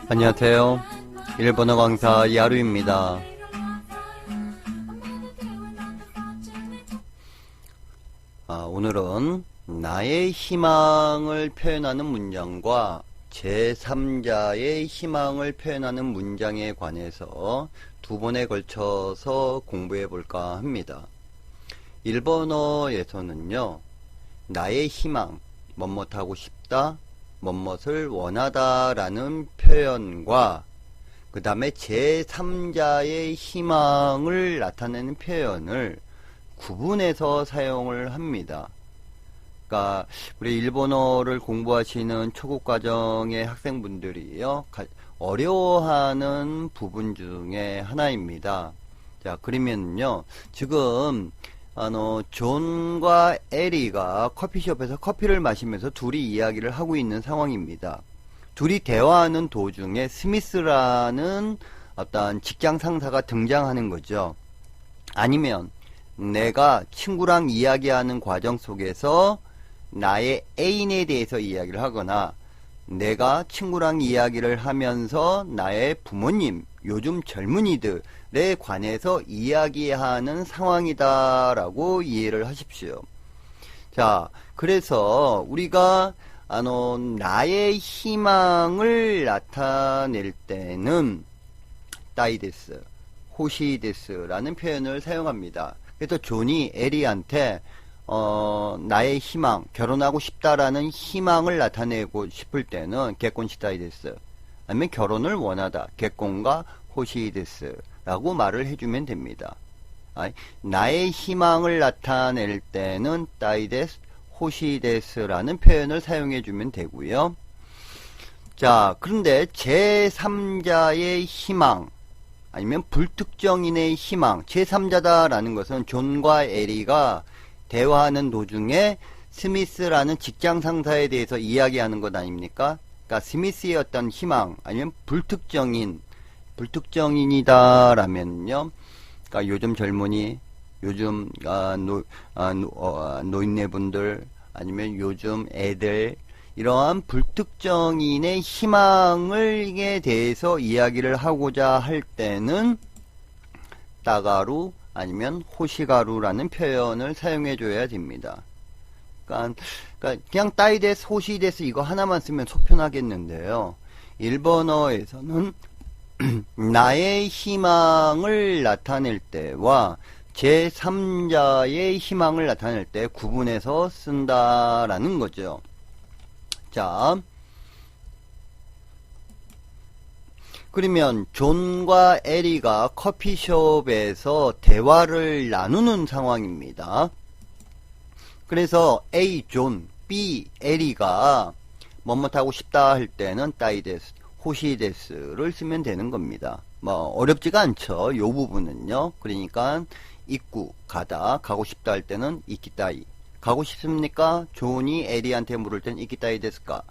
안녕하세요. 일본어 강사 야루입니다. 오늘은 나의 희망을 표현하는 문장과 제3자의 희망을 표현하는 문장에 관해서 두 번에 걸쳐서 공부해 볼까 합니다. 일본어에서는요, 나의 희망, 뭐뭇하고 싶다, 뭐뭇을 원하다 라는 표현과 그 다음에 제3자의 희망을 나타내는 표현을 구분해서 사용을 합니다. 그러니까 우리 일본어를 공부하시는 초급 과정의 학생분들이요, 어려워하는 부분 중에 하나입니다. 자, 그러면요, 지금 존과 에리가 커피숍에서 커피를 마시면서 둘이 이야기를 하고 있는 상황입니다. 둘이 대화하는 도중에 스미스라는 어떤 직장 상사가 등장하는 거죠. 아니면 내가 친구랑 이야기하는 과정 속에서 나의 애인에 대해서 이야기를 하거나 내가 친구랑 이야기를 하면서 나의 부모님, 요즘 젊은이들에 관해서 이야기하는 상황이다라고 이해를 하십시오. 자, 그래서 우리가 나의 희망을 나타낼 때는 따이데스, 호시데스라는 표현을 사용합니다. 그래서 존이 에리한테 나의 희망, 결혼하고 싶다라는 희망을 나타내고 싶을 때는 개콘시다이데스, 아니면 결혼을 원하다, 개콘과 호시데스라고 말을 해주면 됩니다. 나의 희망을 나타낼 때는 따이데스, 호시데스라는 표현을 사용해주면 되고요. 자, 그런데 제3자의 희망, 아니면 불특정인의 희망, 제3자다라는 것은 존과 에리가 대화하는 도중에 스미스라는 직장 상사에 대해서 이야기하는 것 아닙니까? 그러니까 스미스의 어떤 희망, 아니면 불특정인이다라면요, 그러니까 요즘 젊은이, 요즘 노인네분들, 아니면 요즘 애들, 이러한 불특정인의 희망에 대해서 이야기를 하고자 할 때는 따가루 아니면 호시가루라는 표현을 사용해 줘야 됩니다. 그러니까 그냥 따이데스, 호시데스 이거 하나만 쓰면 속편하겠는데요. 일본어에서는 나의 희망을 나타낼 때와 제3자의 희망을 나타낼 때 구분해서 쓴다라는 거죠. 자, 그러면 존과 에리가 커피숍에서 대화를 나누는 상황입니다. 그래서 A 존, B 에리가 뭐뭇하고 싶다 할 때는 따이데스, 호시데스를 쓰면 되는 겁니다. 뭐 어렵지가 않죠. 요 부분은요. 그러니까 있고 가다, 가고 싶다 할 때는 이키따이. 가고 싶습니까? 존이 에리한테 물을 땐 이키따이 데스까?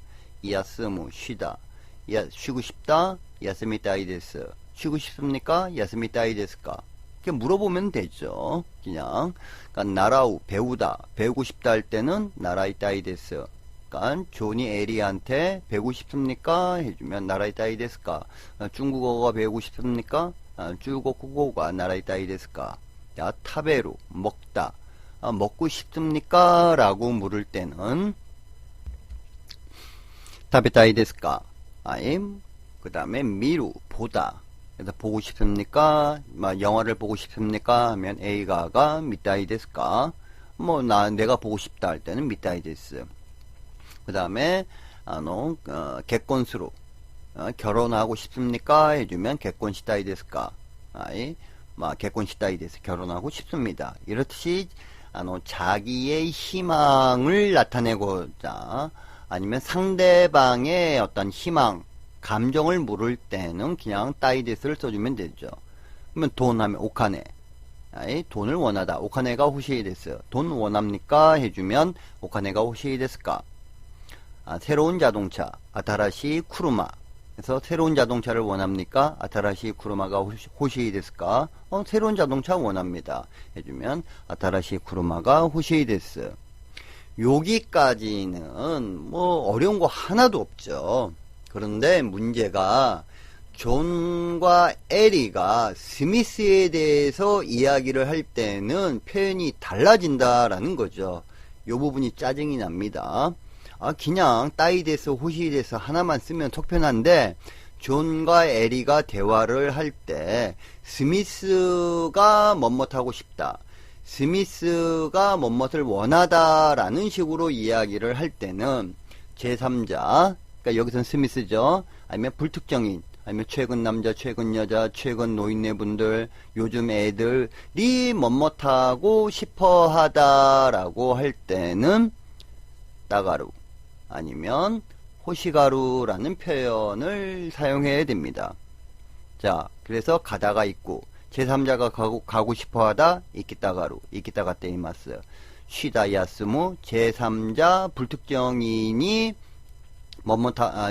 야스무, 쉬다. 쉬고 싶다? 야스미따이 데스. 쉬고 싶습니까? 야스미따이 데스까? 이렇게 물어보면 되죠. 그냥. 그러니까 나라우, 배우다. 배우고 싶다 할 때는 나라이따이 데스. 그러니까 존이 에리한테 배우고 싶습니까? 해주면 나라이따이 데스까? 중국어가 배우고 싶습니까? 중국어가 나라이따이 데스까? 야, 타베루, 먹다. 먹고 싶습니까? 라고 물을 때는 타베타이 데스까? 그 다음에 미루, 보다. 그래서 보고 싶습니까? 영화를 보고 싶습니까? 하면 A가가 미타이 데스까? 내가 보고 싶다 할 때는 미타이 데스. 그 다음에 개콘스로 결혼하고 싶습니까? 해주면 개콘시다이 데스까? 개콘시다이 데스, 결혼하고 싶습니다. 이렇듯이 자기의 희망을 나타내고자, 아니면 상대방의 어떤 희망, 감정을 물을 때는 그냥 따이데스를 써주면 되죠. 그러면 돈 하면 오카네, 돈을 원하다, 오카네가 호시이데스, 돈 원합니까? 해주면 오카네가 호시이데스까? 새로운 자동차, 아타라시 쿠르마, 그래서 새로운 자동차를 원합니까? 아타라시 쿠르마가 호시이 데스까? 새로운 자동차 원합니다. 해주면 아타라시 쿠르마가 호시이 데스. 여기까지는 뭐 어려운 거 하나도 없죠. 그런데 문제가 존과 에리가 스미스에 대해서 이야기를 할 때는 표현이 달라진다라는 거죠. 이 부분이 짜증이 납니다. 그냥 따이데스, 호시데스 하나만 쓰면 속편한데 존과 에리가 대화를 할 때 스미스가 뭐뭇하고 싶다, 스미스가 뭐뭇을 원하다라는 식으로 이야기를 할 때는 제3자, 그러니까 여기서는 스미스죠. 아니면 불특정인, 아니면 최근 남자, 최근 여자, 최근 노인네분들, 요즘 애들이 뭐뭇하고 싶어 하다라고 할 때는 따가루 아니면 호시가루라는 표현을 사용해야 됩니다. 자, 그래서 가다가 있고 제3자가 가고 싶어 하다 이키따가루, 이키따가떼 이마스. 쉬다 야스무, 제3자 불특정인이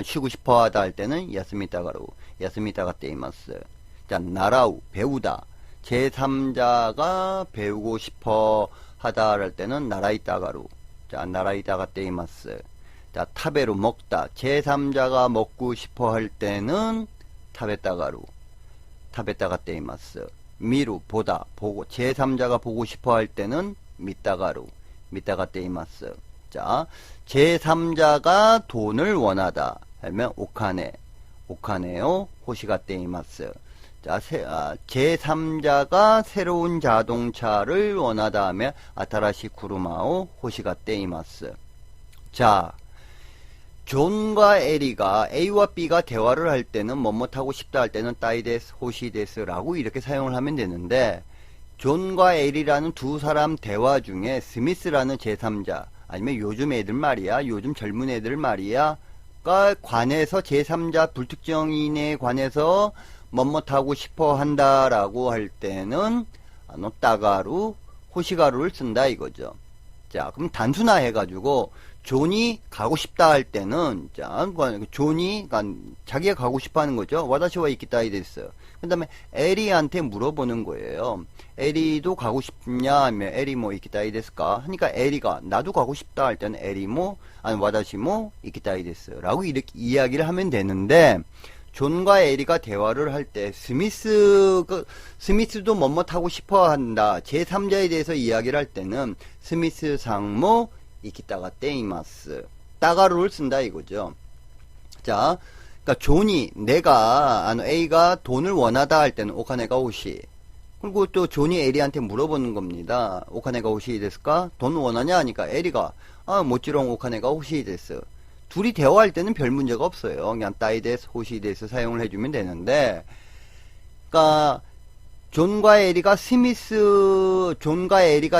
쉬고 싶어 하다 할 때는 야스미따가루, 야스미따가떼 이마스. 자, 나라우, 배우다. 제3자가 배우고 싶어 하다 할 때는 나라이따가루. 자, 나라이따가떼 이마스. 자, 타베루, 먹다. 제3자가 먹고 싶어 할 때는 타베따가루, 타베따가떼 이마스. 미루, 보다, 보고. 제3자가 보고 싶어 할 때는 미따가루, 미따가떼 이마스. 자, 제3자가 돈을 원하다 하면 오카네, 오카네요 호시가떼 이마스. 자, 제3자가 새로운 자동차를 원하다 하면 아타라시 쿠르마오 호시가떼 이마스. 자, 존과 에리가 A와 B가 대화를 할 때는 뭐뭇하고 싶다 할 때는 따이데스, 호시데스라고 이렇게 사용을 하면 되는데, 존과 에리라는 두 사람 대화 중에 스미스라는 제3자, 아니면 요즘 애들 말이야, 요즘 젊은 애들 말이야, 가 관해서 제3자 불특정인에 관해서 뭐뭇하고 싶어 한다라고 할 때는 따가루, 호시가루를 쓴다 이거죠. 자, 그럼 단순화 해가지고 존이 가고 싶다 할 때는, 자, 존이, 자기가 가고 싶어 하는 거죠. 와다시와 이키타이 데스. 그 다음에 에리한테 물어보는 거예요. 에리도 가고 싶냐 하면 에리 뭐 이키타이 데스까 하니까 에리가 나도 가고 싶다 할 때는 에리 뭐 아니 와다시 뭐 이키타이 데스 라고 이렇게 이야기를 하면 되는데, 존과 에리가 대화를 할 때 스미스도 뭐뭇하고 싶어 한다, 제3자에 대해서 이야기를 할 때는 스미스 상모 이키따가떼 이마스, 따가루를 쓴다 이거죠. 자, 그러니까 존이, 내가 A가 돈을 원하다 할 때는 오카네가 오시. 그리고 또 존이 에리한테 물어보는 겁니다. 오카네가 오시 데스까? 돈 원하냐 하니까 에리가 모찌롱 오카네가 오시 데스. 둘이 대화할 때는 별 문제가 없어요. 그냥 따이데스, 호시데스 사용을 해주면 되는데, 그러니까 존과 에리가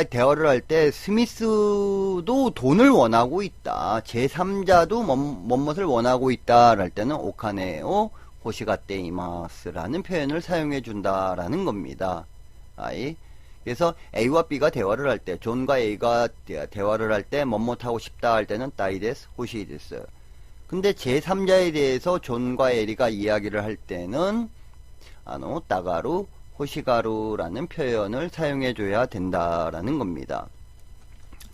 대화를 할 때 스미스도 돈을 원하고 있다, 제3자도 뭐뭇을 원하고 있다 할 때는 오카네오 호시가떼 이마스라는 표현을 사용해 준다라는 겁니다. 그래서 A와 B가 대화를 할 때, 존과 A가 대화를 할 때 뭐뭇하고 싶다 할 때는 따이데스, 호시데스. 근데 제3자에 대해서 존과 에리가 이야기를 할 때는 따가루, 호시가루라는 표현을 사용해 줘야 된다라는 겁니다.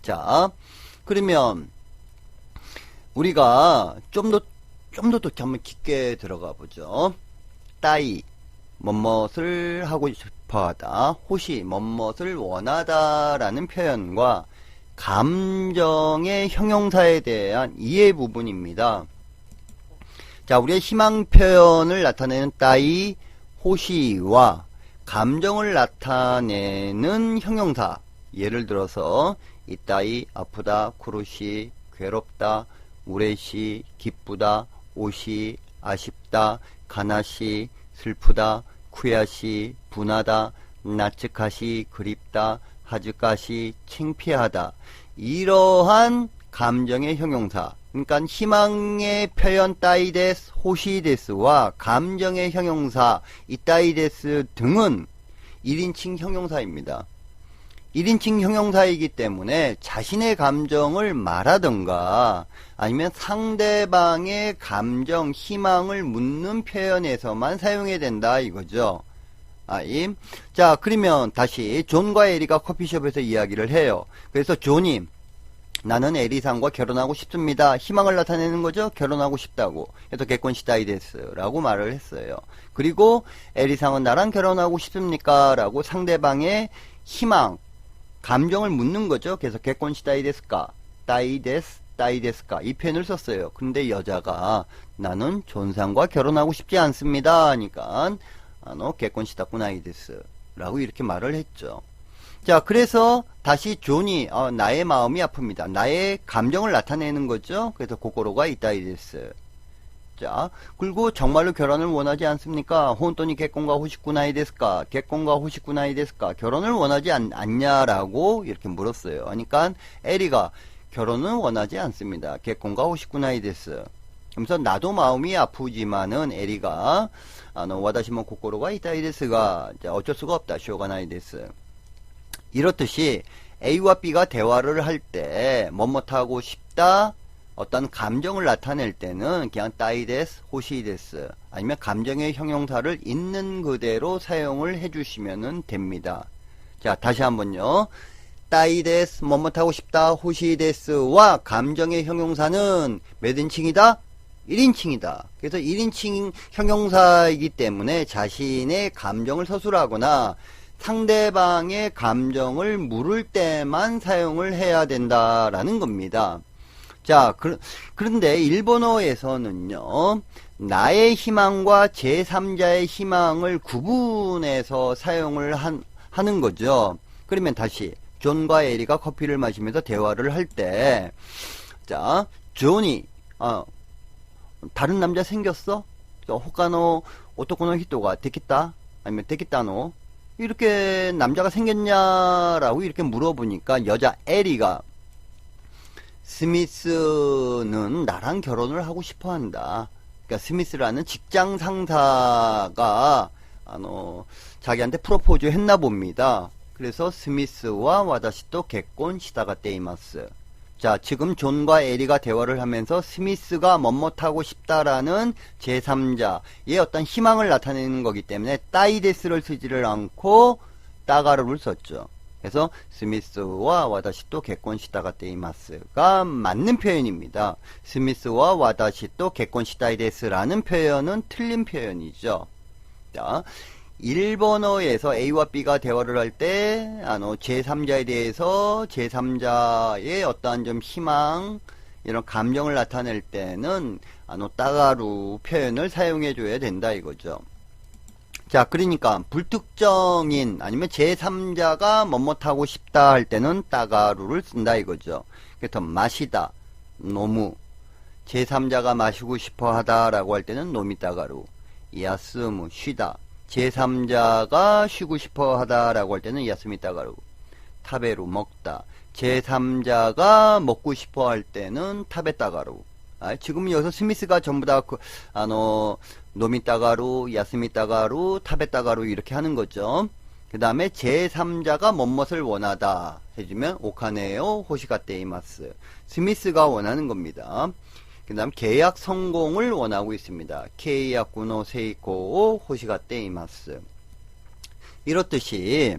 자, 그러면 우리가 좀 더 한번 깊게 들어가 보죠. 따이, 뭐뭇을 하고 싶어 하다, 호시, 뭐뭇을 원하다 라는 표현과 감정의 형용사에 대한 이해 부분입니다. 자, 우리의 희망 표현을 나타내는 따이, 호시와 감정을 나타내는 형용사, 예를 들어서 이따이, 아프다, 쿠루시, 괴롭다, 우레시, 기쁘다, 오시, 아쉽다, 가나시, 슬프다, 쿠야시, 분하다, 나츠카시, 그립다, 하즈카시, 창피하다, 이러한 감정의 형용사, 그러니까 희망의 표현 따이데스, 호시데스와 감정의 형용사 이따이데스 등은 1인칭 형용사입니다. 1인칭 형용사이기 때문에 자신의 감정을 말하던가 아니면 상대방의 감정, 희망을 묻는 표현에서만 사용해야 된다 이거죠. 자, 그러면 다시 존과 에리가 커피숍에서 이야기를 해요. 그래서 존이 나는 에리상과 결혼하고 싶습니다. 희망을 나타내는 거죠. 결혼하고 싶다고. 그래서 개콘시다이 데스라고 말을 했어요. 그리고 에리상은 나랑 결혼하고 싶습니까? 라고 상대방의 희망, 감정을 묻는 거죠. 그래서 개콘시다이 데스까? 다이 데스까? 이 표현을 썼어요. 근데 여자가 나는 존상과 결혼하고 싶지 않습니다. 하니까 개콘시다쿠나이 데스 라고 이렇게 말을 했죠. 자, 그래서 다시 존이 나의 마음이 아픕니다. 나의 감정을 나타내는 거죠. 그래서 고코로가 이따이 데스. 자, 그리고 정말로 결혼을 원하지 않습니까? 혼돈이 개콘과 호시쿠나이 데스까? 개콘과 호시쿠나이 데스까? 결혼을 원하지 않냐라고 이렇게 물었어요. 그러니까 에리가 결혼은 원하지 않습니다. 개콘과 호시쿠나이 데스. 그래서 나도 마음이 아프지만은 에리가 와다시모 고코로가 이따이 데스가 어쩔 수가 없다. 쇼가나이 데스. 이렇듯이 A와 B가 대화를 할 때 뭐뭐하고 싶다 어떤 감정을 나타낼 때는 그냥 따이데스, 호시데스 아니면 감정의 형용사를 있는 그대로 사용을 해주시면 됩니다. 자, 다시 한번요. 따이데스, 뭐뭐하고 싶다, 호시데스와 감정의 형용사는 몇 인칭이다? 1인칭이다. 그래서 1인칭 형용사이기 때문에 자신의 감정을 서술하거나 상대방의 감정을 물을 때만 사용을 해야 된다라는 겁니다. 자, 그런데 일본어에서는요, 나의 희망과 제3자의 희망을 구분해서 사용을 하는 거죠. 그러면 다시, 존과 에리가 커피를 마시면서 대화를 할 때, 자, 존이, 다른 남자 생겼어? 호카노, 오토코노 히토가 데키타? 아니면 데키타노? 이렇게 남자가 생겼냐라고 이렇게 물어보니까 여자 에리가 스미스는 나랑 결혼을 하고 싶어 한다. 그러니까 스미스라는 직장 상사가 자기한테 프로포즈 했나 봅니다. 그래서 스미스와 와다시또 개콘 시다가 떼이마스. 자, 지금 존과 에리가 대화를 하면서 스미스가 뭐뭐하고 싶다라는 제3자의 어떤 희망을 나타내는 거기 때문에 따이데스를 쓰지를 않고 따가루를 썼죠. 그래서 스미스와 와다시또 개콘시다가 떼이마스가 맞는 표현입니다. 스미스와 와다시또 개콘시다이데스라는 표현은 틀린 표현이죠. 자, 일본어에서 A와 B가 대화를 할 때 제3자에 대해서 제3자의 어떠한 좀 희망 이런 감정을 나타낼 때는 따가루 표현을 사용해 줘야 된다 이거죠. 자, 그러니까 불특정인 아니면 제3자가 뭐뭐하고 싶다 할 때는 따가루를 쓴다 이거죠. 그래서 마시다, 노무, 제3자가 마시고 싶어 하다라고 할 때는 노미 따가루, 야스무, 쉬다, 제3자가 쉬고 싶어 하다라고 할 때는 야스미 따가루, 타베루, 먹다, 제3자가 먹고 싶어 할 때는 타베 따가루. 지금 여기서 스미스가 전부 다 노미 따가루, 야스미 따가루, 타베 따가루 이렇게 하는 거죠. 그 다음에 제3자가 뭐뭇을 원하다 해주면 오카네요 호시가 떼이마스. 스미스가 원하는 겁니다. 그 다음 계약 성공을 원하고 있습니다. 케이야쿠노 세이코 호시가 떼이마스. 이렇듯이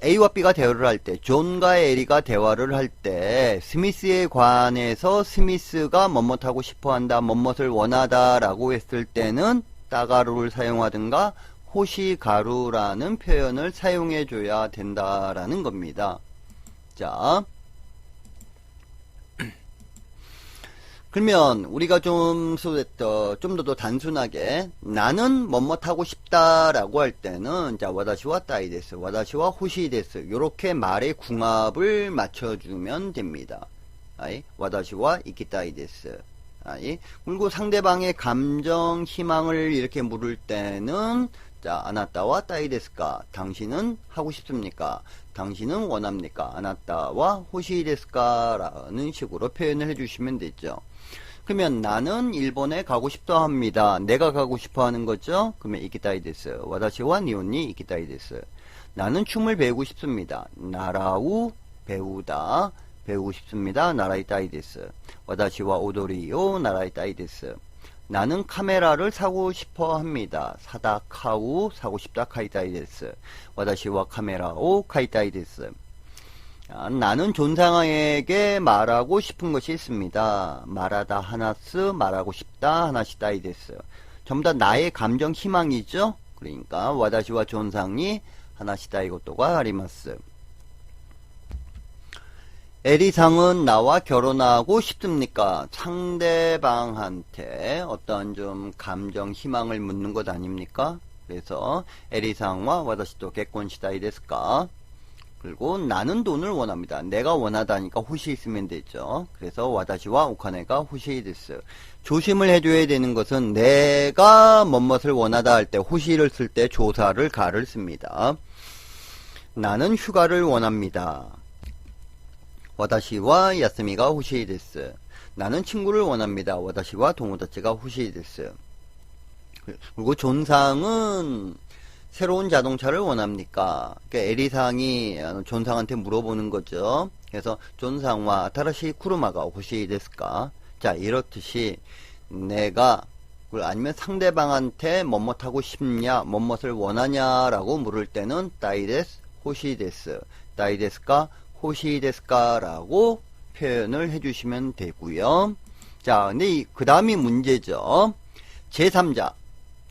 A와 B가 대화를 할 때, 존과 에리가 대화를 할 때, 스미스에 관해서 스미스가 뭐뭇하고 싶어 한다, 뭐뭇을 원하다 라고 했을 때는 따가루를 사용하든가 호시가루라는 표현을 사용해 줘야 된다라는 겁니다. 자, 그러면 우리가 좀 더 단순하게 나는 뭐뭇하고 싶다라고 할 때는 자 와다시와 따이데스, 와다시와 호시데스 요렇게 말의 궁합을 맞춰주면 됩니다. 와다시와 이키따이데스. 그리고 상대방의 감정, 희망을 이렇게 물을 때는 자 아나타와 따이데스까? 당신은 하고 싶습니까? 당신은 원합니까? 아나타와 호시데스까? 라는 식으로 표현을 해주시면 되죠. 그러면 나는 일본에 가고 싶다 합니다. 내가 가고 싶어 하는 거죠? 그러면 이키타이 데스. 와다시와 니온니 이키타이 데스. 나는 춤을 배우고 싶습니다. 나라우 배우다. 배우고 싶습니다. 나라이타이 데스. 와다시와 오도리요 나라이타이 데스. 나는 카메라를 사고 싶어 합니다. 사다 카우 사고 싶다 카이타이 데스. 와다시와 카메라오 카이타이 데스. 나는 존상에게 말하고 싶은 것이 있습니다. 말하다 하나스 말하고 싶다 하나시다이 데스. 전부 다 나의 감정 희망이죠. 그러니까 와다시와 존상이 하나시다 이것도가 아리마스. 에리상은 나와 결혼하고 싶습니까? 상대방한테 어떤 좀 감정 희망을 묻는 것 아닙니까? 그래서 에리상과 와다시도 개콘시다이 데스까? 그리고 나는 돈을 원합니다. 내가 원하다니까 호시 있으면 되죠. 그래서 와다시와 오카네가 호시 데스. 조심을 해줘야 되는 것은 내가 뭐뭇을 원하다 할 때 호시를 쓸 때 조사를 가를 씁니다. 나는 휴가를 원합니다. 와다시와 야스미가 호시 데스. 나는 친구를 원합니다. 와다시와 도모다치가 호시 데스. 그리고 존상은 새로운 자동차를 원합니까? 그러니까 에리상이 존상한테 물어보는 거죠. 그래서 존상과 타라시 쿠르마가 호시 데스까? 자, 이렇듯이 내가 아니면 상대방한테 뭐뭇 하고 싶냐, 뭐뭇을 원하냐라고 물을 때는 다이데스, 호시데스, 다이데스까, 호시데스까라고 표현을 해주시면 되고요. 자, 근데 그 다음이 문제죠. 제3자.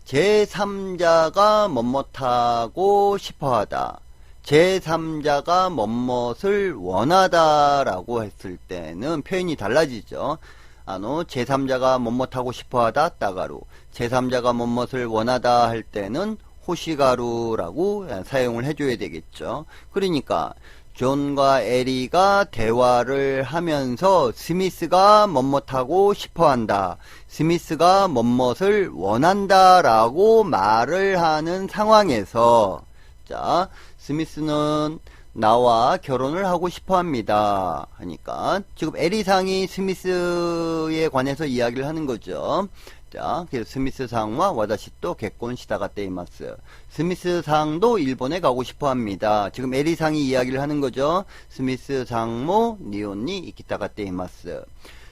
제3자가 뭐뭇하고 싶어하다. 제3자가 뭐뭇을 원하다라고 했을 때는 표현이 달라지죠. 제3자가 뭐뭇하고 싶어하다 따가루. 제3자가 뭐뭇을 원하다 할 때는 호시가루라고 사용을 해줘야 되겠죠. 그러니까 존과 에리가 대화를 하면서 스미스가 뭐뭇하고 싶어한다. 스미스가 뭐뭇을 원한다라고 말을 하는 상황에서 자, 스미스는 나와 결혼을 하고 싶어합니다. 하니까 지금 에리상이 스미스에 관해서 이야기를 하는 거죠. 자, 그래서 스미스 상과 와다시 또 개콘 시다가떼 이마스. 스미스 상도 일본에 가고 싶어 합니다. 지금 에리 상이 이야기를 하는 거죠. 스미스 상모 니온니 이키타가떼 이마스.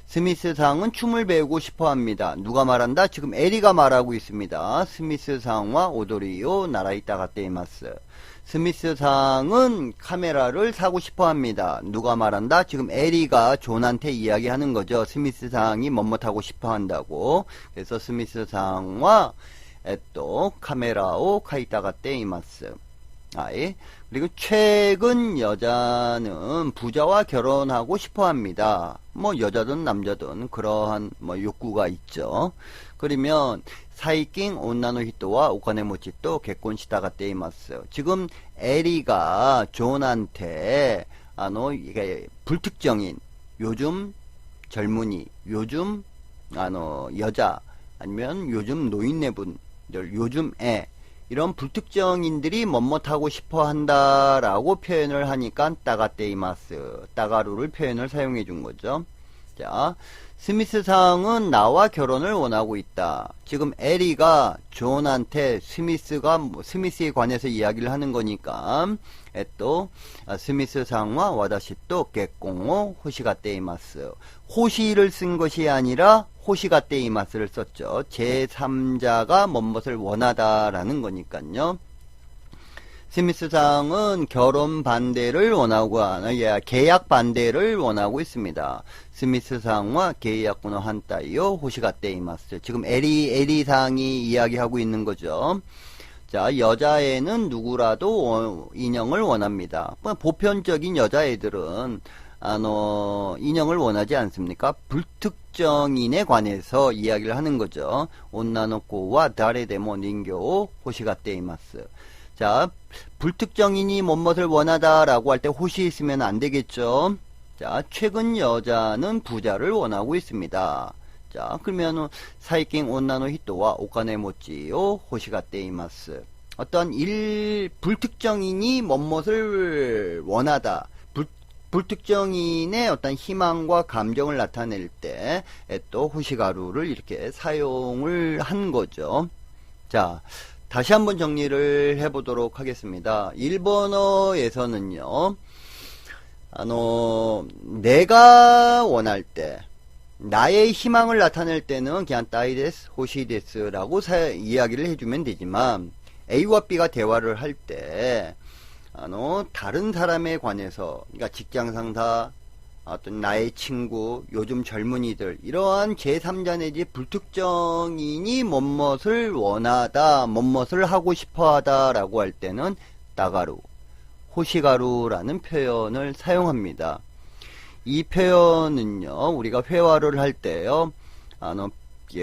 스미스 상은 춤을 배우고 싶어 합니다. 누가 말한다? 지금 에리가 말하고 있습니다. 스미스 상과 오도리요 나라이타가떼 이마스. 스미스 상은 카메라를 사고 싶어 합니다. 누가 말한다? 지금 에리가 존한테 이야기하는 거죠. 스미스 상이 뭐뭇하고 싶어 한다고. 그래서 스미스 상과 또 카메라오 카이타가떼 이마스. 아이. 그리고 최근 여자는 부자와 결혼하고 싶어 합니다. 뭐 여자든 남자든 그러한 뭐 욕구가 있죠. 그러면 사이킹 온나노 히토와 오카네모치 또 개콘시다가떼 이마스. 지금 에리가 존한테 이게 불특정인 요즘 젊은이, 요즘 여자 아니면 요즘 노인네분들, 요즘 애 이런 불특정인들이 뭐뭇하고 싶어 한다라고 표현을 하니까 따가떼 이마스, 따가루를 표현을 사용해 준 거죠. 자, 스미스 상은 나와 결혼을 원하고 있다. 지금 에리가 존한테 스미스에 관해서 이야기를 하는 거니까 또 스미스 상과 와다시 또 개공오 호시가떼 이마스. 호시를 쓴 것이 아니라 호시가떼 이마스를 썼죠. 제3자가 뭐뭇을 원하다라는 거니까요. 스미스 상은 결혼 반대를 원하고 계약 반대를 원하고 있습니다. 스미스 상과 계약군의 한따이요 호시가떼 이마스. 지금 에리 상이 이야기하고 있는 거죠. 자, 여자애는 누구라도 인형을 원합니다. 보편적인 여자애들은 인형을 원하지 않습니까? 불특정인에 관해서 이야기를 하는 거죠. 온나노코와 다레데모 닌교 호시가떼 이마스. 자, 불특정인이 뭐뭇을 원하다라고 할 때 호시 있으면 안 되겠죠. 자, 최근 여자는 부자를 원하고 있습니다. 자, 그러면 사이킹 온나노 히토와 오카네모치요 호시가떼 이마스. 어떤 불특정인이 뭐뭇을 원하다. 불특정인의 어떤 희망과 감정을 나타낼 때 또 호시가루를 이렇게 사용을 한 거죠. 자, 다시 한번 정리를 해보도록 하겠습니다. 일본어에서는요, 내가 원할 때, 나의 희망을 나타낼 때는 그냥 따이데스, 호시데스라고 이야기를 해주면 되지만, A와 B가 대화를 할 때, 다른 사람에 관해서, 그러니까 직장 상사, 어떤 나의 친구, 요즘 젊은이들, 이러한 제3자 내지 불특정인이 뭐뭇을 원하다, 뭐뭇을 하고 싶어 하다 라고 할 때는 따가루, 호시가루라는 표현을 사용합니다. 이 표현은요, 우리가 회화를 할 때요,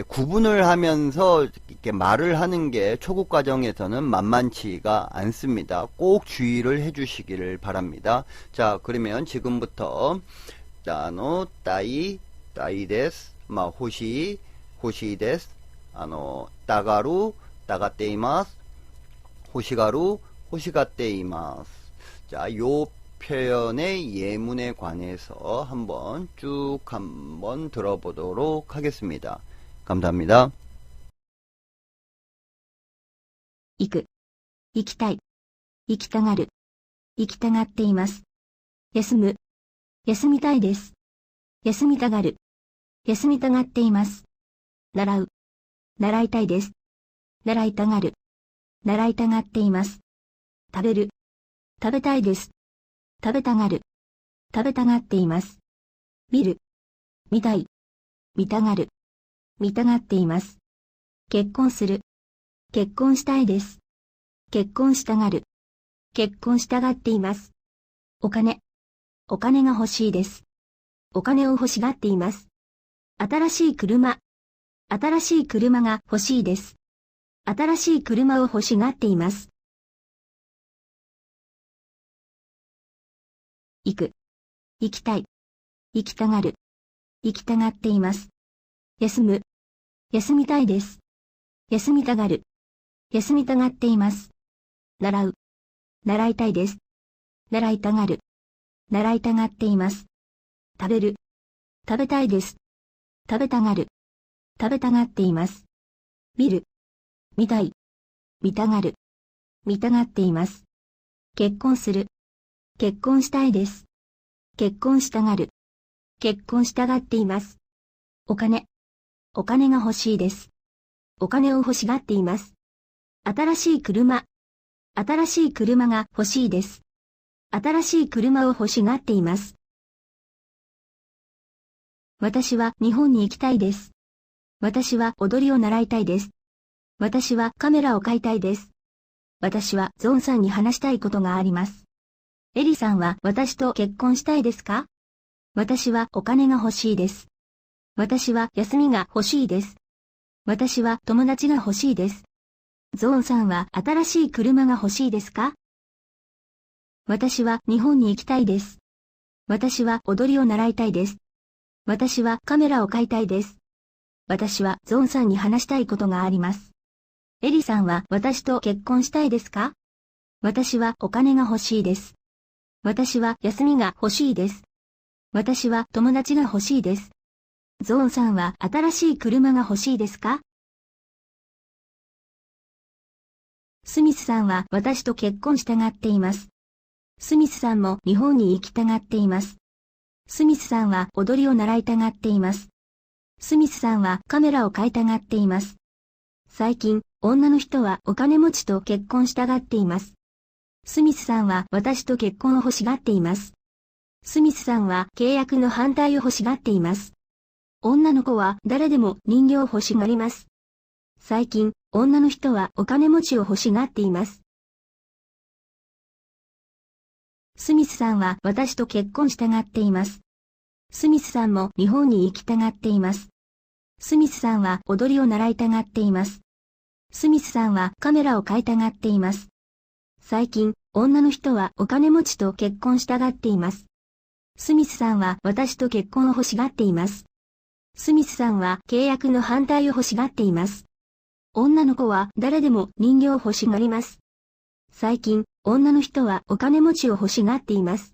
구분을 하면서 이렇게 말을 하는 게 초급 과정에서는 만만치가 않습니다. 꼭 주의를 해주시기를 바랍니다. 자, 그러면 지금부터 따이, 따이데스, 호시, 호시데스, 따가루, 따가테이마스, 호시가루, 호시가테이마스. 자, 요 표현의 예문에 관해서 한번 쭉 한번 들어보도록 하겠습니다. 감사합니다. 行く、行きたい、行きたがる、行きたがっています。休む、休みたいです。休みたがる、休みたがっています。習う、習いたいです。習いたがる、習いたがっています。食べる、食べたいです。食べたがる、食べたがっています。見る、見たい、見たがる、見たがっています。結婚する、結婚したいです。結婚したがる、結婚したがっています。お金、お金が欲しいです。お金を欲しがっています。新しい車、新しい車が欲しいです。新しい車を欲しがっています。行く、行きたい、行きたがる、行きたがっています。休む、休みたいです。休みたがる、休みたがっています。習う、習いたいです。習いたがる、習いたがっています。食べる、食べたいです。食べたがる、食べたがっています。見る、見たい、見たがる、見たがっています。結婚する、結婚したいです。結婚したがる、結婚したがっています。お金、お金が欲しいです。お金を欲しがっています。新しい車、新しい車が欲しいです。新しい車を欲しがっています。私は日本に行きたいです。私は踊りを習いたいです。私はカメラを買いたいです。私はゾンさんに話したいことがあります。エリさんは私と結婚したいですか？私はお金が欲しいです。私は休みが欲しいです。私は友達が欲しいです。ゾーンさんは新しい車が欲しいですか？私は日本に行きたいです。私は踊りを習いたいです。私はカメラを買いたいです。私はゾーンさんに話したいことがあります。エリさんは私と結婚したいですか？私はお金が欲しいです。私は休みが欲しいです。私は友達が欲しいです。ゾーンさんは新しい車が欲しいですか？スミスさんは私と結婚したがっています。スミスさんも日本に行きたがっています。スミスさんは踊りを習いたがっています。スミスさんはカメラを買いたがっています。最近、女の人はお金持ちと結婚したがっています。スミスさんは私と結婚を欲しがっています。スミスさんは契約の反対を欲しがっています。女の子は誰でも人形を欲しがります。最近、女の人はお金持ちを欲しがっています。スミスさんは私と結婚したがっています。スミスさんも日本に行きたがっています。スミスさんは踊りを習いたがっています。スミスさんはカメラを買いたがっています。最近、女の人はお金持ちと結婚したがっています。スミスさんは私と結婚を欲しがっています。スミスさんは契約の反対を欲しがっています。女の子は誰でも人形を欲しがります。最近、女の人はお金持ちを欲しがっています。